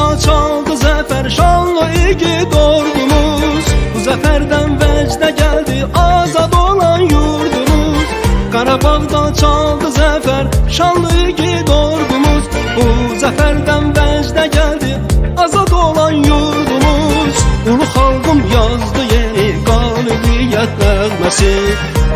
Qarabağda çaldı zəfər, şanlı igid ordumuz. Bu zəfərdən vəcdə gəldi azad olan yurdumuz. Qarabağda çaldı zəfər, şanlı igid ordumuz. Bu zəfərdən vəcdə gəldi azad olan yurdumuz. Ulu xalqım yazdı yeni qalibiyyət nəğməsi.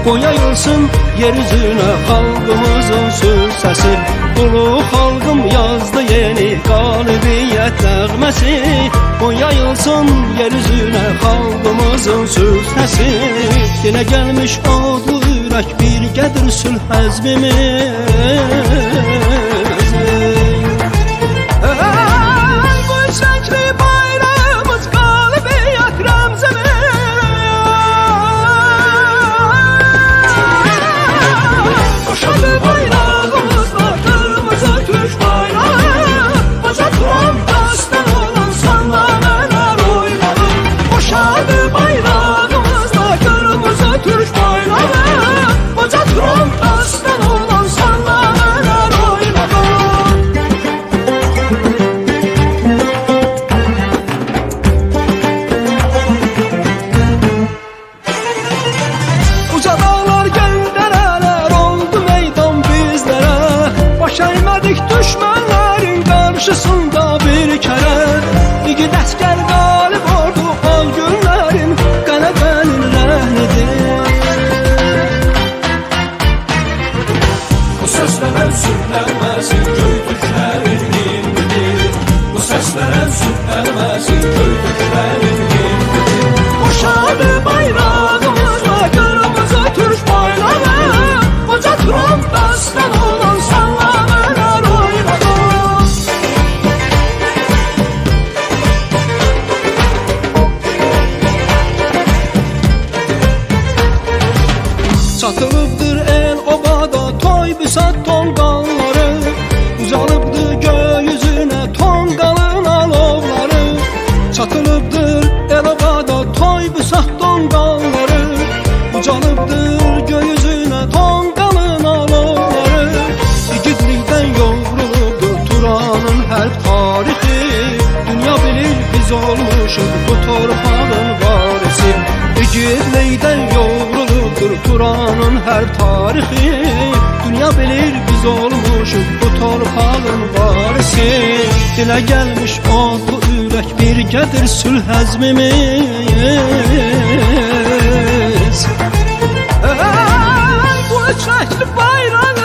Qoy yayılsın yeryüzünə xalqımızın söz səsi. Ulu xalqım yazdı yeni qalibiyyət nəğməsi. Qoy yayılsın yeryüzünə xalqımızın söz səsi. Yenə gəlmiş odlu ürək birgədir sülh əzmimiz. Bu şəkli bayrağımız qalibiyyət rəmzimiz. Qoşadı bayrağımızla qırmızı Türk bayrağı. Baca turan dastan olan sanlameler oynadı. Qoşadı bayrağımızla qırmızı Türk bayrağı. Baca turan dastan olan sanlameler oynadı. Uca dağlar göndərələr oldu meydan bizlərə. Baş əymədik düşmənlərin qarşısında bir kərə. İgid əskər qalib ordu al günlərin qələbənin rəhnidir. Bu səslərən sürtlənməsin göy düşlərin himnidir. Bu səslərən sürtlənməsin göy düşlərin himnidir. Qoşadı bayrağımızla qırmızı Türk bayrağı. Baca turan dastan olan sanlameler oynadı. Çatılıbdır el obada toy büsat tonqalları. Uzalıbdır gökyüzünə tonqalın alovları. Çatılıbdır el obada toy büsat tonqalları. Ucalıbdır gökyüzünə tonqalın alovları. İgidlikdən yoğrulubdur Turanın hərb tarixi. Dünya bilir biz olmuşuq bu torpağın varisi. İgidlikdən yoğrulubdur Turanın hərb tarixi. Dünya bilir biz olmuşuq bu torpağın varisi. Dilə gəlmiş odlu ürək birgədir sülh əzmimiz. Bu çəkli bayraq